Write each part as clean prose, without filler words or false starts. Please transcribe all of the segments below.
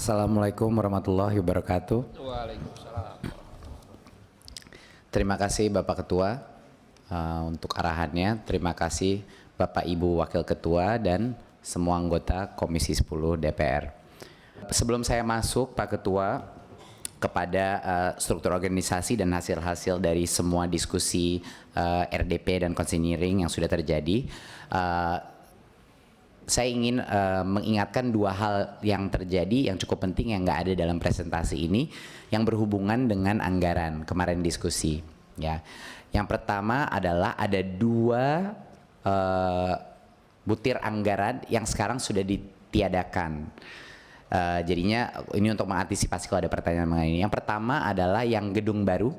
Assalamualaikum warahmatullahi wabarakatuh. Waalaikumsalam. Terima kasih Bapak Ketua untuk arahannya. Terima kasih Bapak Ibu Wakil Ketua dan semua anggota Komisi 10 DPR. Sebelum saya masuk Pak Ketua kepada struktur organisasi dan hasil-hasil dari semua diskusi RDP dan konsinyering yang sudah terjadi, saya ingin mengingatkan dua hal yang terjadi yang cukup penting yang nggak ada dalam presentasi ini yang berhubungan dengan anggaran kemarin diskusi ya. Yang pertama adalah ada dua butir anggaran yang sekarang sudah ditiadakan. Jadinya ini untuk mengantisipasi kalau ada pertanyaan mengenai ini. Yang pertama adalah yang gedung baru.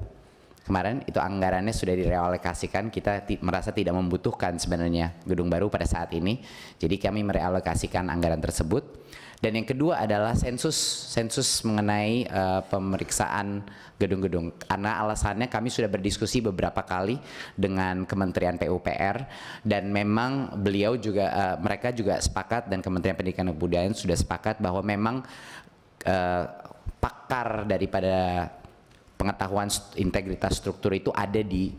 Kemarin itu anggarannya sudah direalokasikan, kita merasa tidak membutuhkan sebenarnya gedung baru pada saat ini. Jadi kami merealokasikan anggaran tersebut. Dan yang kedua adalah sensus mengenai pemeriksaan gedung-gedung. Karena alasannya kami sudah berdiskusi beberapa kali dengan Kementerian PUPR dan memang beliau juga mereka juga sepakat dan Kementerian Pendidikan dan Kebudayaan sudah sepakat bahwa memang pakar daripada pengetahuan integritas struktur itu ada di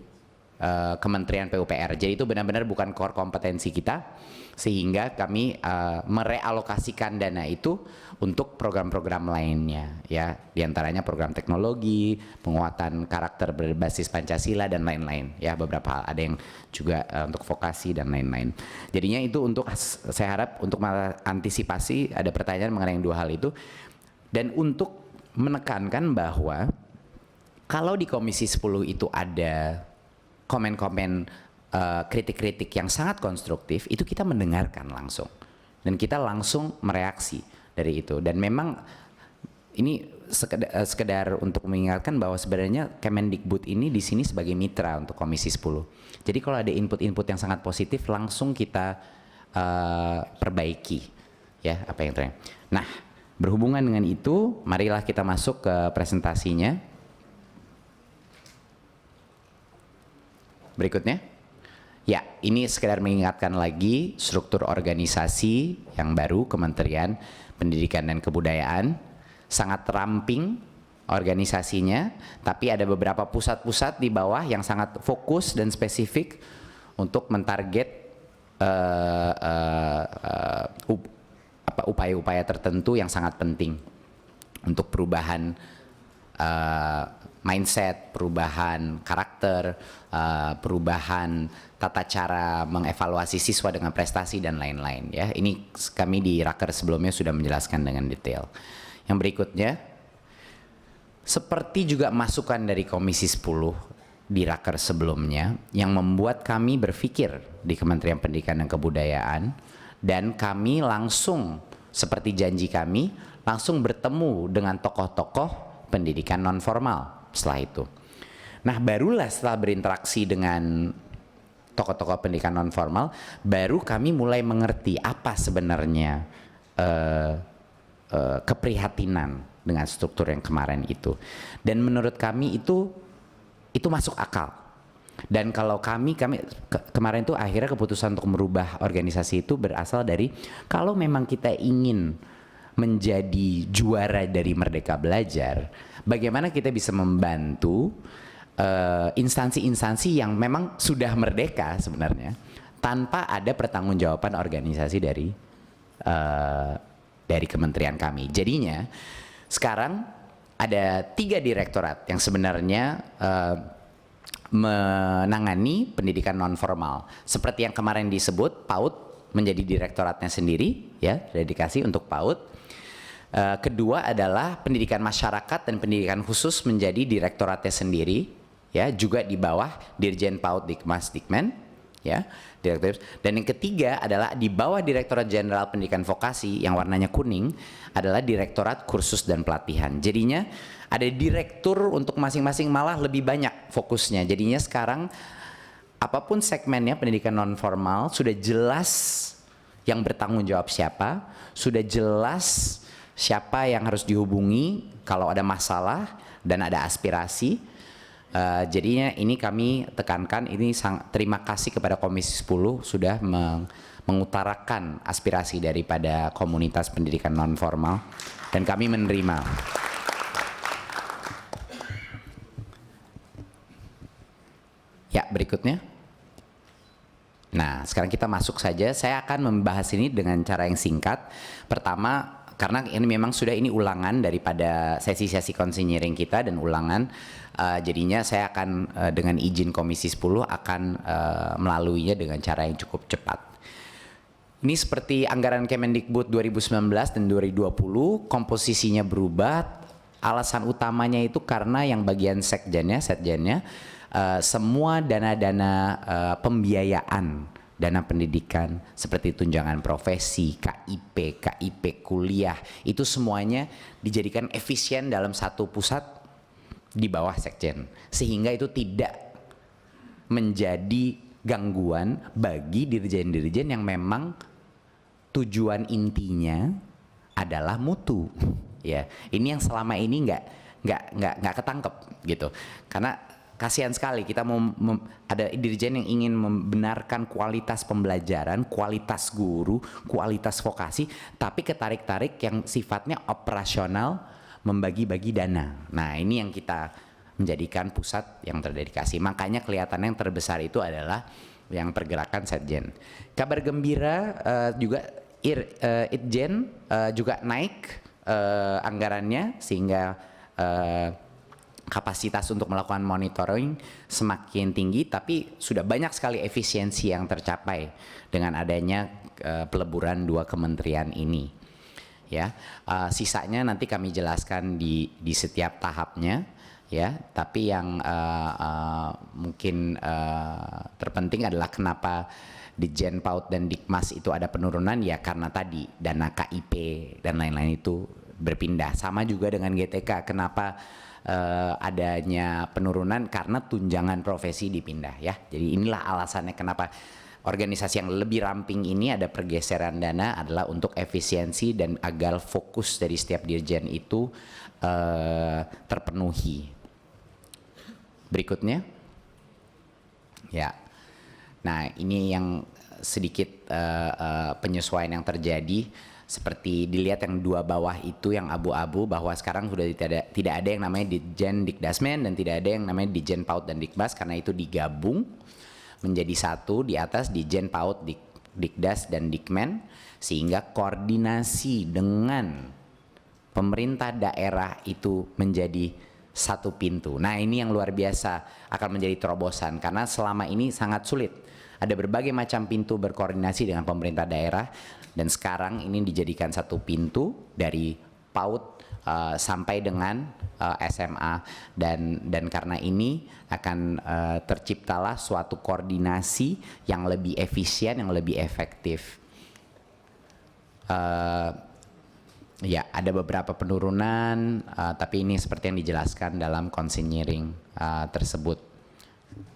Kementerian PUPR. Jadi itu benar-benar bukan core kompetensi kita, sehingga kami merealokasikan dana itu untuk program-program lainnya, ya, diantaranya program teknologi, penguatan karakter berbasis Pancasila dan lain-lain, ya, beberapa hal. Ada yang juga untuk vokasi dan lain-lain. Jadinya itu untuk saya harap untuk mengantisipasi ada pertanyaan mengenai dua hal itu dan untuk menekankan bahwa kalau di Komisi 10 itu ada komen-komen kritik-kritik yang sangat konstruktif, itu kita mendengarkan langsung dan kita langsung mereaksi dari itu. Dan memang ini sekedar untuk mengingatkan bahwa sebenarnya Kemendikbud ini di sini sebagai mitra untuk Komisi 10. Jadi kalau ada input-input yang sangat positif langsung kita perbaiki, ya, apa yang terjadi. Nah, berhubungan dengan itu, marilah kita masuk ke presentasinya. Berikutnya, ya, ini sekedar mengingatkan lagi struktur organisasi yang baru Kementerian Pendidikan dan Kebudayaan, sangat ramping organisasinya, tapi ada beberapa pusat-pusat di bawah yang sangat fokus dan spesifik untuk mentarget upaya-upaya tertentu yang sangat penting untuk perubahan mindset, perubahan karakter, perubahan tata cara mengevaluasi siswa dengan prestasi dan lain-lain, ya. Ini kami di Raker sebelumnya sudah menjelaskan dengan detail. Yang berikutnya, seperti juga masukan dari Komisi 10 di Raker sebelumnya yang membuat kami berpikir di Kementerian Pendidikan dan Kebudayaan, dan kami langsung seperti janji kami langsung bertemu dengan tokoh-tokoh pendidikan non formal setelah itu. Nah, barulah setelah berinteraksi dengan tokoh-tokoh pendidikan non formal, baru kami mulai mengerti apa sebenarnya keprihatinan dengan struktur yang kemarin itu. Dan menurut kami itu masuk akal. Dan kalau kami kemarin itu akhirnya keputusan untuk merubah organisasi itu berasal dari kalau memang kita ingin menjadi juara dari Merdeka Belajar, bagaimana kita bisa membantu instansi-instansi yang memang sudah merdeka sebenarnya tanpa ada pertanggungjawaban organisasi dari kementerian kami. Jadinya sekarang ada 3 direktorat yang sebenarnya menangani pendidikan non formal. Seperti yang kemarin disebut, PAUD menjadi direktoratnya sendiri, ya, dedikasi untuk PAUD. Kedua adalah pendidikan masyarakat dan pendidikan khusus menjadi direktoratnya sendiri, ya, juga di bawah Dirjen PAUD Dikmas-Dikmen, ya, direktur. Dan yang ketiga adalah di bawah Direktorat Jenderal Pendidikan Vokasi yang warnanya kuning adalah Direktorat Kursus dan Pelatihan. Jadinya ada direktur untuk masing-masing, malah lebih banyak fokusnya. Jadinya sekarang apapun segmennya pendidikan non formal sudah jelas yang bertanggung jawab siapa, sudah jelas siapa yang harus dihubungi kalau ada masalah dan ada aspirasi. Jadinya ini kami tekankan, ini terima kasih kepada Komisi 10 sudah mengutarakan aspirasi daripada komunitas pendidikan non formal dan kami menerima. Ya, berikutnya. Nah, sekarang kita masuk saja. Saya akan membahas ini dengan cara yang singkat. Pertama, karena ini memang sudah ini ulangan daripada sesi-sesi konsinyering kita dan ulangan, jadinya saya akan dengan izin Komisi 10 akan melaluinya dengan cara yang cukup cepat. Ini seperti anggaran Kemendikbud 2019 dan 2020, komposisinya berubah. Alasan utamanya itu karena yang bagian setjennya, semua dana-dana pembiayaan, dana pendidikan seperti tunjangan profesi, KIP kuliah, itu semuanya dijadikan efisien dalam satu pusat di bawah sekjen, sehingga itu tidak menjadi gangguan bagi dirjen-dirjen yang memang tujuan intinya adalah mutu. Ya, ini yang selama ini nggak ketangkep gitu, karena kasihan sekali kita ada dirjen yang ingin membenarkan kualitas pembelajaran, kualitas guru, kualitas vokasi, tapi ketarik-tarik yang sifatnya operasional, membagi-bagi dana. Nah, ini yang kita menjadikan pusat yang terdedikasi. Makanya kelihatan yang terbesar itu adalah yang pergerakan setjen. Kabar gembira juga Itjen juga naik anggarannya, sehingga kapasitas untuk melakukan monitoring semakin tinggi, tapi sudah banyak sekali efisiensi yang tercapai dengan adanya peleburan dua kementerian ini. Ya, sisanya nanti kami jelaskan di setiap tahapnya, ya. Tapi yang mungkin terpenting adalah kenapa di Ditjen PAUD dan Dikmas itu ada penurunan, ya karena tadi dana KIP dan lain-lain itu berpindah. Sama juga dengan GTK, kenapa adanya penurunan, karena tunjangan profesi dipindah, ya. Jadi inilah alasannya kenapa organisasi yang lebih ramping ini ada pergeseran dana, adalah untuk efisiensi dan agar fokus dari setiap dirjen itu terpenuhi. Berikutnya, ya. Nah, ini yang sedikit penyesuaian yang terjadi. Seperti dilihat yang dua bawah itu yang abu-abu, bahwa sekarang sudah tidak ada yang namanya Ditjen Dikdasmen dan tidak ada yang namanya Ditjen PAUD dan Dikmas, karena itu digabung menjadi satu di atas Ditjen PAUD, Dikdas dan Dikmen, sehingga koordinasi dengan pemerintah daerah itu menjadi satu pintu. Nah, ini yang luar biasa akan menjadi terobosan, karena selama ini sangat sulit. Ada berbagai macam pintu berkoordinasi dengan pemerintah daerah, dan sekarang ini dijadikan satu pintu dari PAUD sampai dengan SMA, dan karena ini akan terciptalah suatu koordinasi yang lebih efisien, yang lebih efektif. Ya, ada beberapa penurunan, tapi ini seperti yang dijelaskan dalam konsinyering tersebut.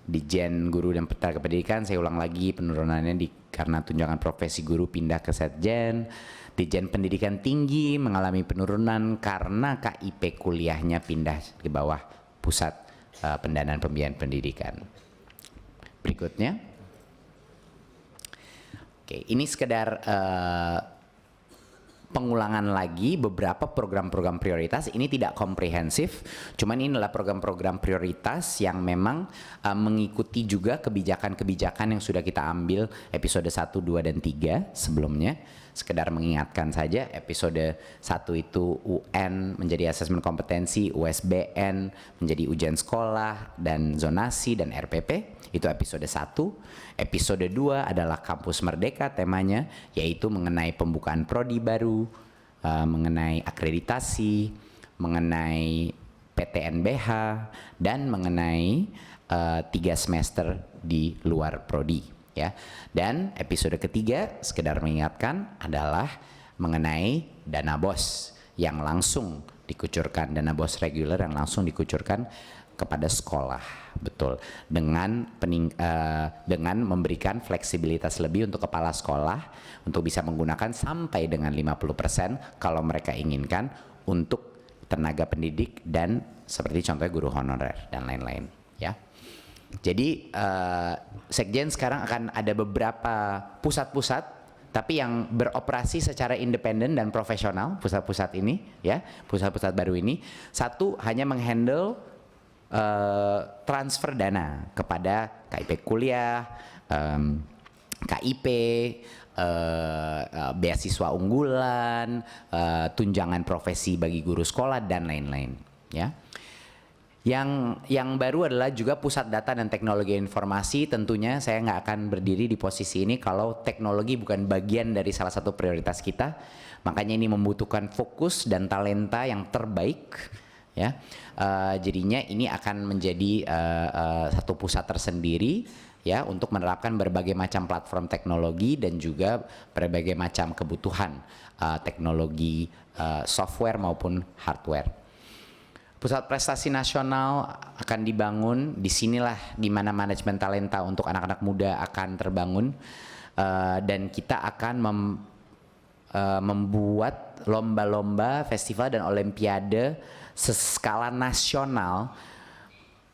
Ditjen Guru dan Tenaga Pendidikan, saya ulang lagi, penurunannya karena tunjangan profesi guru pindah ke Setjen. Ditjen Pendidikan Tinggi mengalami penurunan karena KIP kuliahnya pindah ke bawah Pusat Pendanaan Pembiayaan Pendidikan. Berikutnya. Oke, ini sekedar pengulangan lagi beberapa program-program prioritas. Ini tidak komprehensif, cuman ini adalah program-program prioritas yang memang mengikuti juga kebijakan-kebijakan yang sudah kita ambil episode 1, 2, dan 3 sebelumnya. Sekedar mengingatkan saja, episode 1 itu UN menjadi asesmen kompetensi, USBN menjadi ujian sekolah dan zonasi dan RPP. Itu episode 1. Episode 2 adalah Kampus Merdeka, temanya yaitu mengenai pembukaan prodi baru, mengenai akreditasi, mengenai PTNBH, dan mengenai 3 semester di luar prodi, ya. Dan episode ketiga, sekedar mengingatkan, adalah mengenai dana BOS yang langsung dikucurkan, dana BOS reguler yang langsung dikucurkan kepada sekolah, betul, dengan memberikan fleksibilitas lebih untuk kepala sekolah untuk bisa menggunakan sampai dengan 50% kalau mereka inginkan untuk tenaga pendidik dan seperti contohnya guru honorer dan lain-lain, ya. Jadi Sekjen sekarang akan ada beberapa pusat-pusat tapi yang beroperasi secara independen dan profesional, pusat-pusat ini, ya, pusat-pusat baru ini, satu hanya menghandle transfer dana kepada KIP kuliah, KIP, beasiswa unggulan, tunjangan profesi bagi guru sekolah dan lain-lain, ya. Yang baru adalah juga pusat data dan teknologi informasi. Tentunya saya nggak akan berdiri di posisi ini kalau teknologi bukan bagian dari salah satu prioritas kita. Makanya ini membutuhkan fokus dan talenta yang terbaik, ya. Jadinya ini akan menjadi satu pusat tersendiri, ya, untuk menerapkan berbagai macam platform teknologi dan juga berbagai macam kebutuhan teknologi software maupun hardware. Pusat prestasi nasional akan dibangun, disinilah di mana manajemen talenta untuk anak-anak muda akan terbangun, dan kita akan membuat lomba-lomba, festival dan olimpiade seskala nasional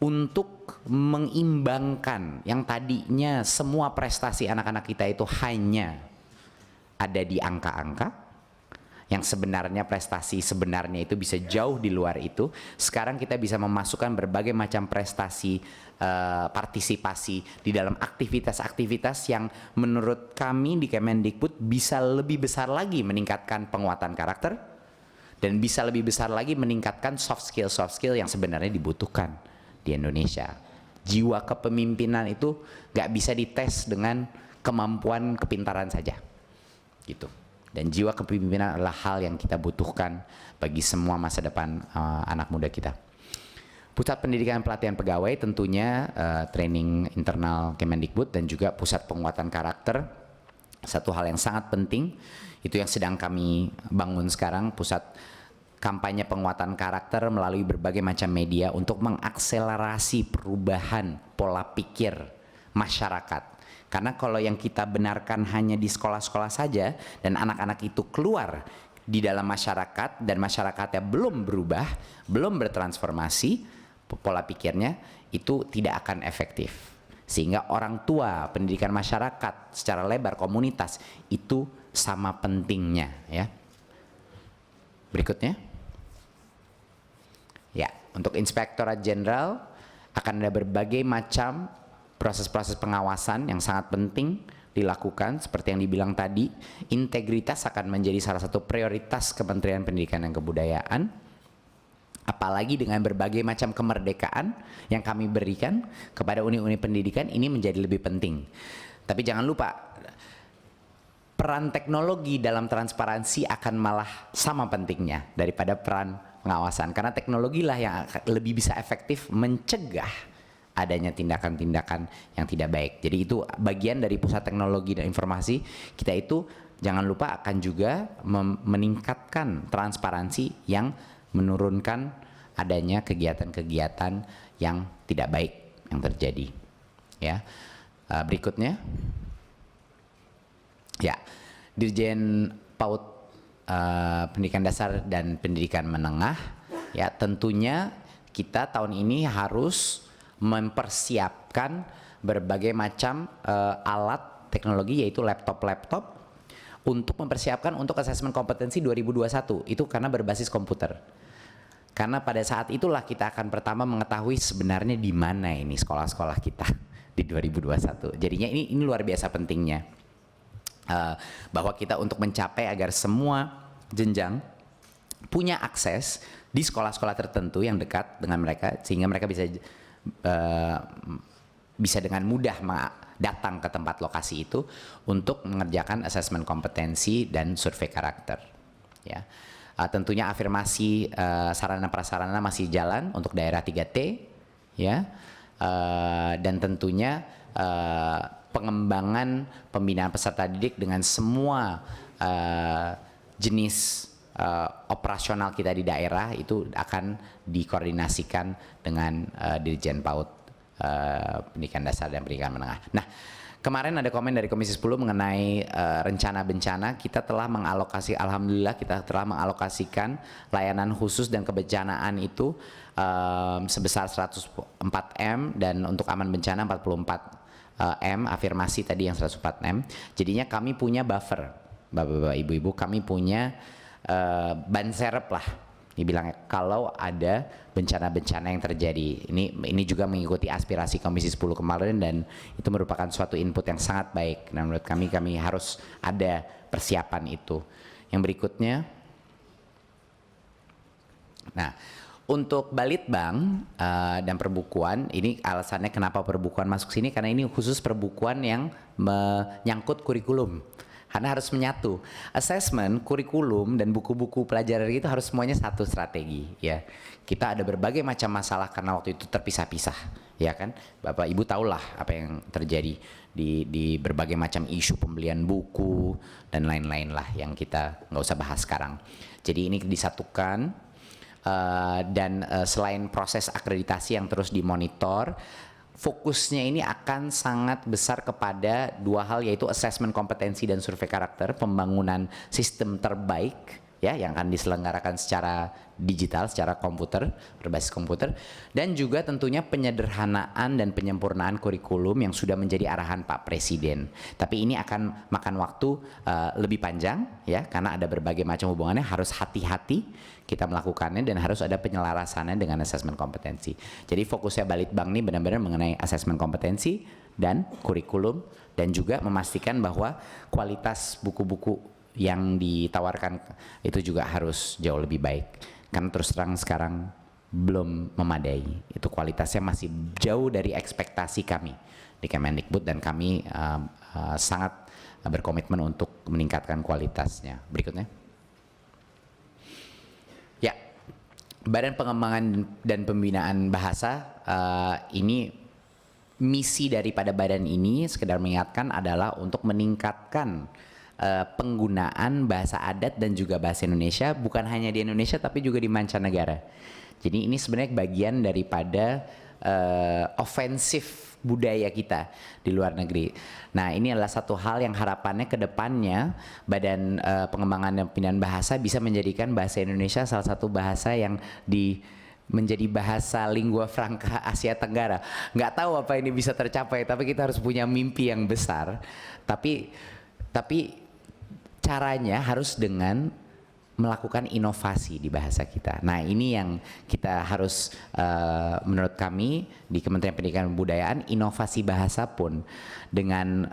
untuk mengimbangkan yang tadinya semua prestasi anak-anak kita itu hanya ada di angka-angka, yang sebenarnya prestasi sebenarnya itu bisa jauh di luar itu. Sekarang kita bisa memasukkan berbagai macam prestasi, partisipasi di dalam aktivitas-aktivitas yang menurut kami di Kemendikbud bisa lebih besar lagi meningkatkan penguatan karakter dan bisa lebih besar lagi meningkatkan soft skill yang sebenarnya dibutuhkan di Indonesia. Jiwa kepemimpinan itu gak bisa dites dengan kemampuan kepintaran saja, gitu. Dan jiwa kepemimpinan adalah hal yang kita butuhkan bagi semua masa depan anak muda kita. Pusat pendidikan pelatihan pegawai tentunya training internal Kemendikbud dan juga pusat penguatan karakter, satu hal yang sangat penting, itu yang sedang kami bangun sekarang, pusat kampanye penguatan karakter melalui berbagai macam media untuk mengakselerasi perubahan pola pikir masyarakat. Karena kalau yang kita benarkan hanya di sekolah-sekolah saja dan anak-anak itu keluar di dalam masyarakat dan masyarakatnya belum berubah, belum bertransformasi pola pikirnya, itu tidak akan efektif. Sehingga orang tua, pendidikan masyarakat secara lebar, komunitas itu sama pentingnya, ya. Berikutnya. Ya, untuk Inspektorat Jenderal akan ada berbagai macam proses-proses pengawasan yang sangat penting dilakukan. Seperti yang dibilang tadi, integritas akan menjadi salah satu prioritas Kementerian Pendidikan dan Kebudayaan, apalagi dengan berbagai macam kemerdekaan yang kami berikan kepada uni-uni pendidikan, ini menjadi lebih penting. Tapi jangan lupa, peran teknologi dalam transparansi akan malah sama pentingnya daripada peran pengawasan, karena teknologilah yang lebih bisa efektif mencegah adanya tindakan-tindakan yang tidak baik. Jadi itu bagian dari Pusat Teknologi dan Informasi. Kita itu jangan lupa akan juga meningkatkan transparansi yang menurunkan adanya kegiatan-kegiatan yang tidak baik yang terjadi. Ya, berikutnya, ya, Dirjen PAUD Pendidikan Dasar dan Pendidikan Menengah, ya, tentunya kita tahun ini harus mempersiapkan berbagai macam alat teknologi, yaitu laptop untuk mempersiapkan untuk asesmen kompetensi 2021 itu karena berbasis komputer. Karena pada saat itulah kita akan pertama mengetahui sebenarnya di mana ini sekolah-sekolah kita di 2021. Jadinya ini luar biasa pentingnya, bahwa kita untuk mencapai agar semua jenjang punya akses di sekolah-sekolah tertentu yang dekat dengan mereka, sehingga mereka bisa dengan mudah datang ke tempat lokasi itu untuk mengerjakan asesmen kompetensi dan survei karakter, ya. Tentunya afirmasi sarana prasarana masih jalan untuk daerah 3T, ya, dan tentunya pengembangan pembinaan peserta didik dengan semua jenis operasional kita di daerah itu akan dikoordinasikan dengan Dirjen PAUD Pendidikan Dasar dan Pendidikan Menengah. Nah, kemarin ada komen dari Komisi 10 mengenai rencana bencana. Kita telah mengalokasi, alhamdulillah kita telah mengalokasikan layanan khusus dan kebencanaan itu sebesar 104 M dan untuk aman bencana 44 M, afirmasi tadi yang 104 M. Jadinya kami punya buffer, bapak-bapak, ibu-ibu, kami punya ban serep lah. Dibilang kalau ada bencana-bencana yang terjadi. Ini juga mengikuti aspirasi Komisi 10 kemarin dan itu merupakan suatu input yang sangat baik. Nah, menurut kami harus ada persiapan itu. Yang berikutnya, nah untuk Balitbank dan perbukuan, ini alasannya kenapa perbukuan masuk sini karena ini khusus perbukuan yang menyangkut kurikulum. Karena harus menyatu assessment, kurikulum dan buku-buku pelajaran itu harus semuanya satu strategi ya. Kita ada berbagai macam masalah karena waktu itu terpisah-pisah ya kan. Bapak Ibu tahulah apa yang terjadi di berbagai macam isu pembelian buku dan lain-lain lah yang kita nggak usah bahas sekarang. Jadi ini disatukan dan selain proses akreditasi yang terus dimonitor, fokusnya ini akan sangat besar kepada dua hal, yaitu assessment kompetensi dan survei karakter, pembangunan sistem terbaik ya yang akan diselenggarakan secara digital, secara komputer, berbasis komputer, dan juga tentunya penyederhanaan dan penyempurnaan kurikulum yang sudah menjadi arahan Pak Presiden. Tapi ini akan makan waktu lebih panjang ya karena ada berbagai macam hubungannya, harus hati-hati kita melakukannya dan harus ada penyelarasannya dengan asesmen kompetensi. Jadi fokusnya Balitbank ini benar-benar mengenai asesmen kompetensi dan kurikulum dan juga memastikan bahwa kualitas buku-buku yang ditawarkan itu juga harus jauh lebih baik. Karena terus terang sekarang belum memadai. Itu kualitasnya masih jauh dari ekspektasi kami di Kemendikbud dan kami sangat berkomitmen untuk meningkatkan kualitasnya. Berikutnya. Badan Pengembangan dan Pembinaan Bahasa ini misi daripada badan ini sekedar mengingatkan adalah untuk meningkatkan penggunaan bahasa adat dan juga bahasa Indonesia bukan hanya di Indonesia tapi juga di mancanegara. Jadi ini sebenarnya bagian daripada ofensif budaya kita di luar negeri. Nah, ini adalah satu hal yang harapannya ke depannya Badan Pengembangan dan Pembinaan Bahasa bisa menjadikan bahasa Indonesia salah satu bahasa yang menjadi bahasa lingua franca Asia Tenggara. Nggak tahu apa ini bisa tercapai, tapi kita harus punya mimpi yang besar. Tapi caranya harus dengan melakukan inovasi di bahasa kita. Nah, ini yang kita harus menurut kami di Kementerian Pendidikan dan Kebudayaan, inovasi bahasa pun dengan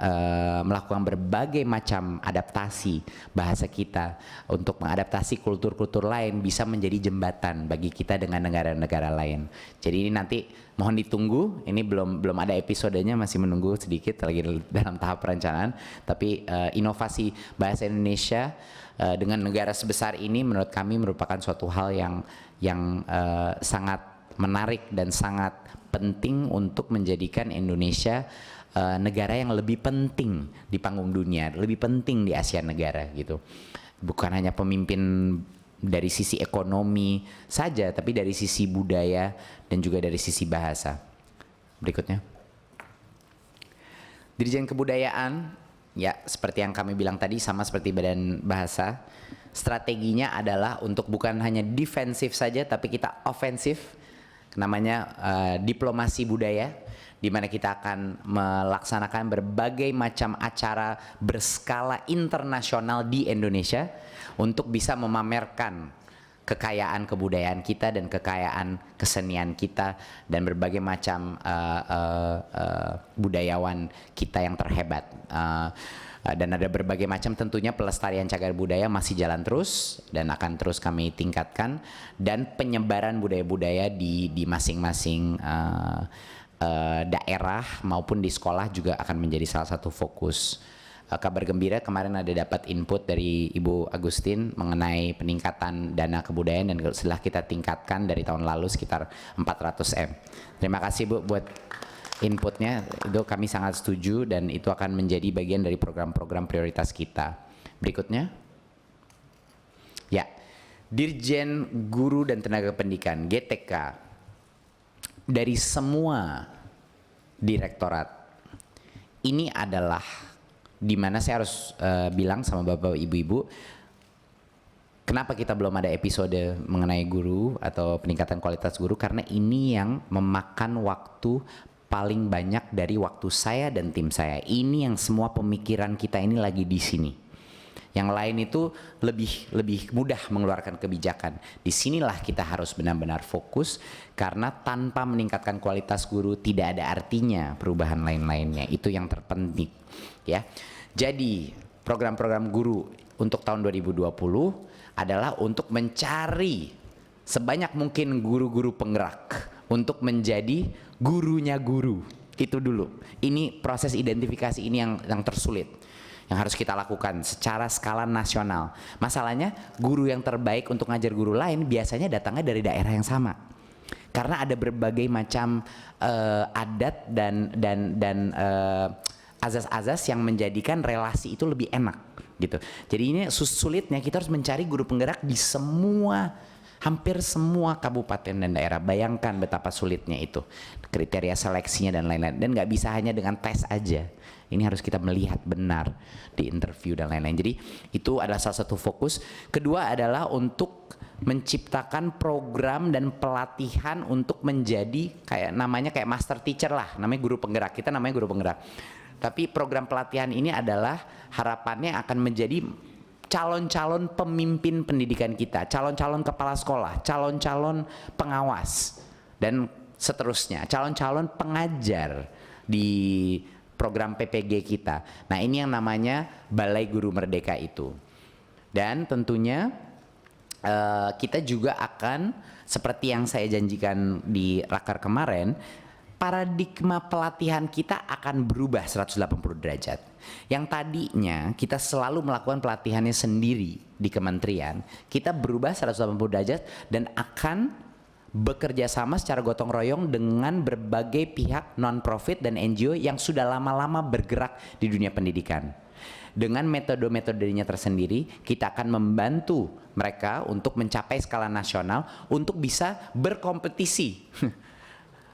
melakukan berbagai macam adaptasi bahasa kita untuk mengadaptasi kultur-kultur lain bisa menjadi jembatan bagi kita dengan negara-negara lain. Jadi ini nanti mohon ditunggu, ini belum ada episodenya, masih menunggu sedikit lagi dalam tahap perencanaan, tapi inovasi bahasa Indonesia dengan negara sebesar ini menurut kami merupakan suatu hal yang sangat menarik dan sangat penting untuk menjadikan Indonesia negara yang lebih penting di panggung dunia, lebih penting di Asia Negara gitu. Bukan hanya pemimpin dari sisi ekonomi saja, tapi dari sisi budaya dan juga dari sisi bahasa. Berikutnya. Dirjen Kebudayaan, ya seperti yang kami bilang tadi, sama seperti Badan Bahasa, strateginya adalah untuk bukan hanya defensif saja, tapi kita ofensif, namanya diplomasi budaya, di mana kita akan melaksanakan berbagai macam acara berskala internasional di Indonesia untuk bisa memamerkan kekayaan kebudayaan kita dan kekayaan kesenian kita dan berbagai macam budayawan kita yang terhebat. Dan ada berbagai macam, tentunya pelestarian cagar budaya masih jalan terus dan akan terus kami tingkatkan, dan penyebaran budaya-budaya di masing-masing daerah maupun di sekolah juga akan menjadi salah satu fokus. Kabar gembira, kemarin ada dapat input dari Ibu Agustin mengenai peningkatan dana kebudayaan dan setelah kita tingkatkan dari tahun lalu sekitar 400 M. Terima kasih Bu buat inputnya, itu kami sangat setuju dan itu akan menjadi bagian dari program-program prioritas kita. Berikutnya. Ya, Dirjen Guru dan Tenaga Pendidikan, GTK, dari semua direktorat, ini adalah dimana saya harus bilang sama Bapak Ibu-Ibu, kenapa kita belum ada episode mengenai guru atau peningkatan kualitas guru, karena ini yang memakan waktu paling banyak dari waktu saya dan tim saya. Ini yang semua pemikiran kita ini lagi di sini. Yang lain itu lebih mudah mengeluarkan kebijakan. Disinilah kita harus benar-benar fokus, karena tanpa meningkatkan kualitas guru tidak ada artinya perubahan lain-lainnya. Itu yang terpenting, ya. Jadi program-program guru untuk tahun 2020 adalah untuk mencari sebanyak mungkin guru-guru penggerak untuk menjadi gurunya guru. Itu dulu. Ini proses identifikasi ini yang tersulit, yang harus kita lakukan secara skala nasional. Masalahnya guru yang terbaik untuk ngajar guru lain biasanya datangnya dari daerah yang sama, karena ada berbagai macam adat dan azas-azas yang menjadikan relasi itu lebih enak gitu. Jadi ini sulitnya kita harus mencari guru penggerak di hampir semua kabupaten dan daerah. Bayangkan betapa sulitnya itu, kriteria seleksinya dan lain-lain. Dan nggak bisa hanya dengan tes aja. Ini harus kita melihat benar di interview dan lain-lain. Jadi itu adalah salah satu fokus. Kedua adalah untuk menciptakan program dan pelatihan untuk menjadi namanya kayak master teacher lah, namanya guru penggerak. Kita namanya guru penggerak. Tapi program pelatihan ini adalah harapannya akan menjadi calon-calon pemimpin pendidikan kita, calon-calon kepala sekolah, calon-calon pengawas, dan seterusnya, calon-calon pengajar di program PPG kita. Nah, ini yang namanya Balai Guru Merdeka itu. Dan tentunya kita juga akan, seperti yang saya janjikan di Raker kemarin, paradigma pelatihan kita akan berubah 180 derajat. Yang tadinya kita selalu melakukan pelatihannya sendiri di kementerian, kita berubah 180 derajat dan akan bekerja sama secara gotong royong dengan berbagai pihak non-profit dan NGO yang sudah lama-lama bergerak di dunia pendidikan. Dengan metode-metodenya tersendiri, kita akan membantu mereka untuk mencapai skala nasional untuk bisa berkompetisi.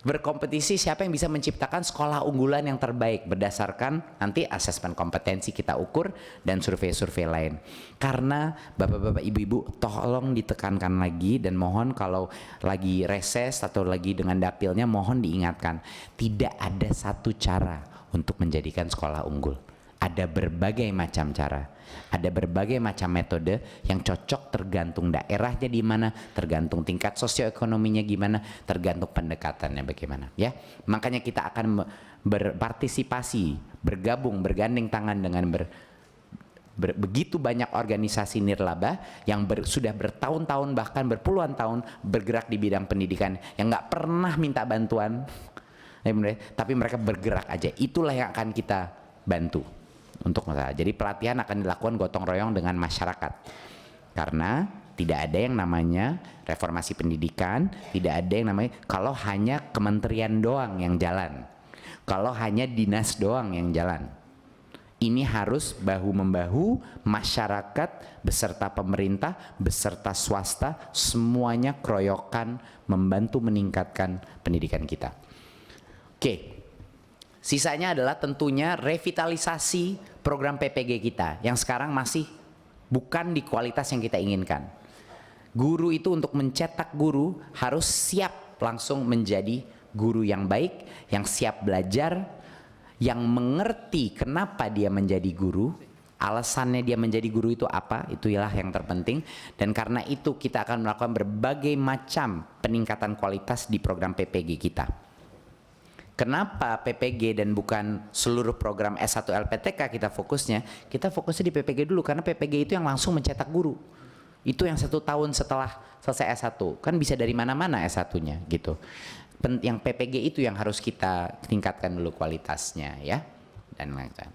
Berkompetisi siapa yang bisa menciptakan sekolah unggulan yang terbaik berdasarkan nanti asesmen kompetensi kita ukur dan survei-survei lain. Karena bapak-bapak ibu-ibu tolong ditekankan lagi, dan mohon kalau lagi reses atau lagi dengan dapilnya mohon diingatkan, tidak ada satu cara untuk menjadikan sekolah unggul. Ada berbagai macam cara, ada berbagai macam metode yang cocok tergantung daerahnya di mana, tergantung tingkat sosioekonominya gimana, tergantung pendekatannya bagaimana, ya. Makanya kita akan berpartisipasi, bergabung, bergandeng tangan dengan begitu banyak organisasi nirlaba yang sudah bertahun-tahun bahkan berpuluhan tahun bergerak di bidang pendidikan, yang nggak pernah minta bantuan, tapi mereka bergerak aja. Itulah yang akan kita bantu. Jadi pelatihan akan dilakukan gotong royong dengan masyarakat, karena tidak ada yang namanya reformasi pendidikan, tidak ada yang namanya kalau hanya kementerian doang yang jalan, kalau hanya dinas doang yang jalan. Ini harus bahu-membahu, masyarakat beserta pemerintah, beserta swasta, semuanya keroyokan membantu meningkatkan pendidikan kita. Oke. Sisanya adalah tentunya revitalisasi program PPG kita yang sekarang masih bukan di kualitas yang kita inginkan. Guru itu untuk mencetak guru harus siap langsung menjadi guru yang baik, yang siap belajar, yang mengerti kenapa dia menjadi guru, alasannya dia menjadi guru itu apa, itulah yang terpenting. Dan karena itu kita akan melakukan berbagai macam peningkatan kualitas di program PPG kita. Kenapa PPG dan bukan seluruh program S1 LPTK kita fokusnya di PPG dulu, karena PPG itu yang langsung mencetak guru. Itu yang 1 tahun setelah selesai S1, kan bisa dari mana-mana S1-nya gitu. Yang PPG itu yang harus kita tingkatkan dulu kualitasnya, ya. Dan lain-lain.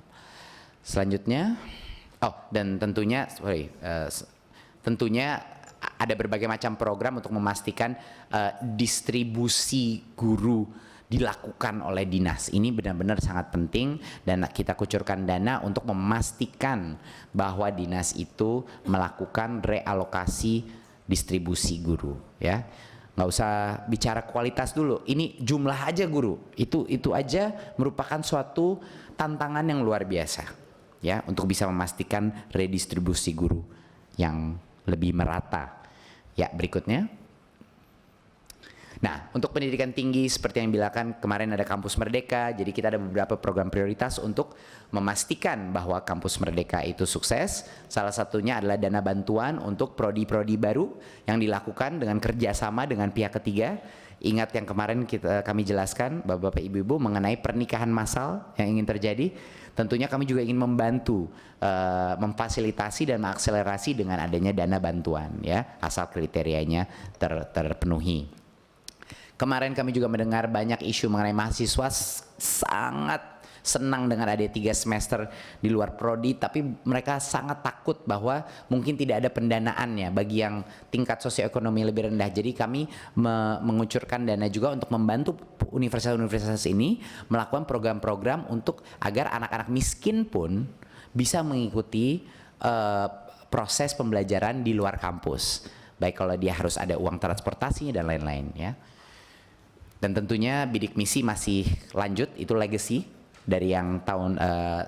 Selanjutnya, dan tentunya ada berbagai macam program untuk memastikan distribusi guru dilakukan oleh dinas. Ini benar-benar sangat penting, dan kita kucurkan dana untuk memastikan bahwa dinas itu melakukan realokasi distribusi guru, ya. Nggak usah bicara kualitas dulu, ini jumlah aja guru, itu aja merupakan suatu tantangan yang luar biasa, ya, untuk bisa memastikan redistribusi guru yang lebih merata. Ya, berikutnya. Nah, untuk pendidikan tinggi seperti yang bilang kemarin ada Kampus Merdeka, jadi kita ada beberapa program prioritas untuk memastikan bahwa Kampus Merdeka itu sukses. Salah satunya adalah dana bantuan untuk prodi-prodi baru yang dilakukan dengan kerjasama dengan pihak ketiga. Ingat yang kemarin kami jelaskan, Bapak-Bapak Ibu-Ibu, mengenai pernikahan massal yang ingin terjadi. Tentunya kami juga ingin membantu, memfasilitasi dan mengakselerasi dengan adanya dana bantuan, ya, asal kriterianya terpenuhi. Kemarin kami juga mendengar banyak isu mengenai mahasiswa sangat senang dengan ada 3 semester di luar prodi, tapi mereka sangat takut bahwa mungkin tidak ada pendanaannya bagi yang tingkat sosioekonomi lebih rendah. Jadi kami mengucurkan dana juga untuk membantu universitas-universitas ini melakukan program-program untuk agar anak-anak miskin pun bisa mengikuti proses pembelajaran di luar kampus. Baik kalau dia harus ada uang transportasinya dan lain-lain, ya. Dan tentunya bidik misi masih lanjut, itu legacy dari yang tahun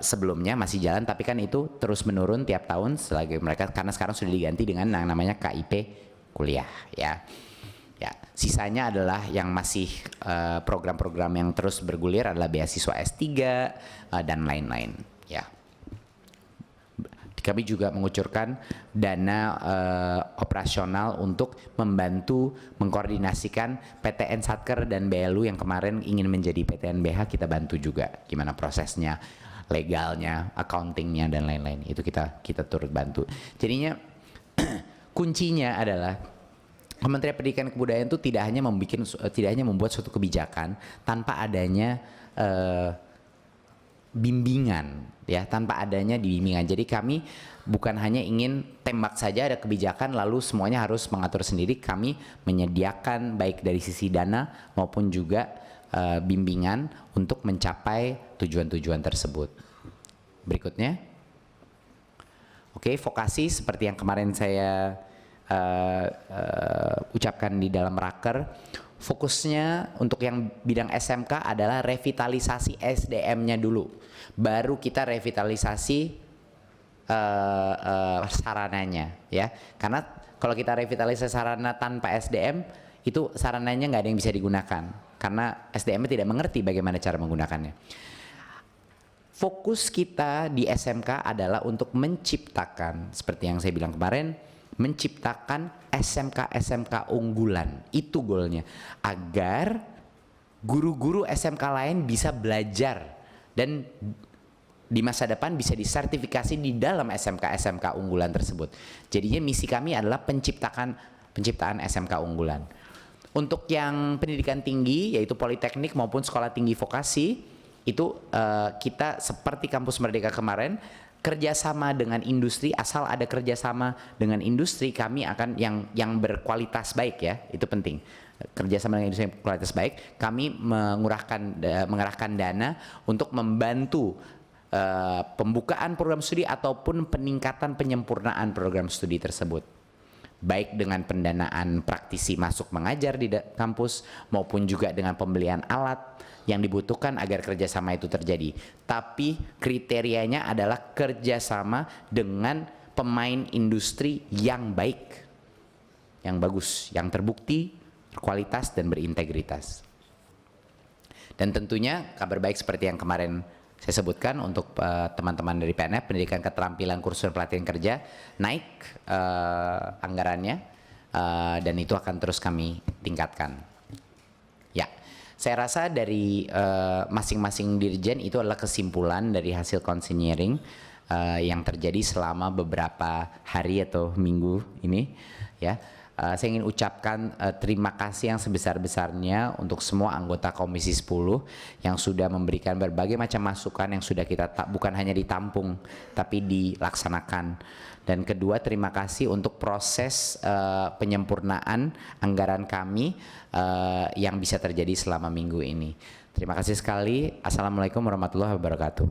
sebelumnya masih jalan, tapi kan itu terus menurun tiap tahun selagi mereka, karena sekarang sudah diganti dengan yang namanya KIP kuliah, ya. Ya, sisanya adalah yang masih program-program yang terus bergulir adalah beasiswa S3 dan lain-lain, ya. Kami juga mengucurkan dana operasional untuk membantu mengkoordinasikan PTN Satker dan BLU yang kemarin ingin menjadi PTNBH, kita bantu juga gimana prosesnya, legalnya, accountingnya dan lain-lain. Itu kita turut bantu. Jadinya kuncinya adalah Kementerian Pendidikan dan Kebudayaan itu tidak hanya membuat suatu kebijakan tanpa adanya bimbingan, ya, tanpa adanya bimbingan. Jadi kami bukan hanya ingin tembak saja ada kebijakan lalu semuanya harus mengatur sendiri. Kami menyediakan baik dari sisi dana maupun juga bimbingan untuk mencapai tujuan-tujuan tersebut. Berikutnya, oke, vokasi seperti yang kemarin saya ucapkan di dalam raker. Fokusnya untuk yang bidang SMK adalah revitalisasi SDM-nya dulu, baru kita revitalisasi sarananya, ya. Karena kalau kita revitalisasi sarana tanpa SDM, itu sarananya nggak ada yang bisa digunakan, karena SDM-nya tidak mengerti bagaimana cara menggunakannya. Fokus kita di SMK adalah untuk menciptakan, seperti yang saya bilang kemarin, menciptakan SMK-SMK unggulan. Itu goalnya, agar guru-guru SMK lain bisa belajar dan di masa depan bisa disertifikasi di dalam SMK-SMK unggulan tersebut. Jadinya misi kami adalah penciptaan SMK unggulan. Untuk yang pendidikan tinggi, yaitu politeknik maupun sekolah tinggi vokasi, itu kita seperti Kampus Merdeka kemarin, kerjasama dengan industri. Asal ada kerjasama dengan industri, kami akan yang berkualitas baik, ya, itu penting. Kerjasama dengan industri yang berkualitas baik, kami mengerahkan dana untuk membantu pembukaan program studi ataupun peningkatan penyempurnaan program studi tersebut, baik dengan pendanaan praktisi masuk mengajar di kampus maupun juga dengan pembelian alat yang dibutuhkan agar kerjasama itu terjadi. Tapi kriterianya adalah kerjasama dengan pemain industri yang baik, yang bagus, yang terbukti, berkualitas dan berintegritas. Dan tentunya kabar baik seperti yang kemarin saya sebutkan untuk teman-teman dari PNF, pendidikan keterampilan kursus dan pelatihan kerja naik anggarannya, dan itu akan terus kami tingkatkan. Ya, saya rasa dari masing-masing dirjen itu adalah kesimpulan dari hasil konsinyering yang terjadi selama beberapa hari atau minggu ini, ya. Saya ingin ucapkan terima kasih yang sebesar-besarnya untuk semua anggota Komisi 10 yang sudah memberikan berbagai macam masukan yang sudah kita bukan hanya ditampung tapi dilaksanakan. Dan kedua, terima kasih untuk proses penyempurnaan anggaran kami yang bisa terjadi selama minggu ini. Terima kasih sekali. Assalamualaikum warahmatullahi wabarakatuh.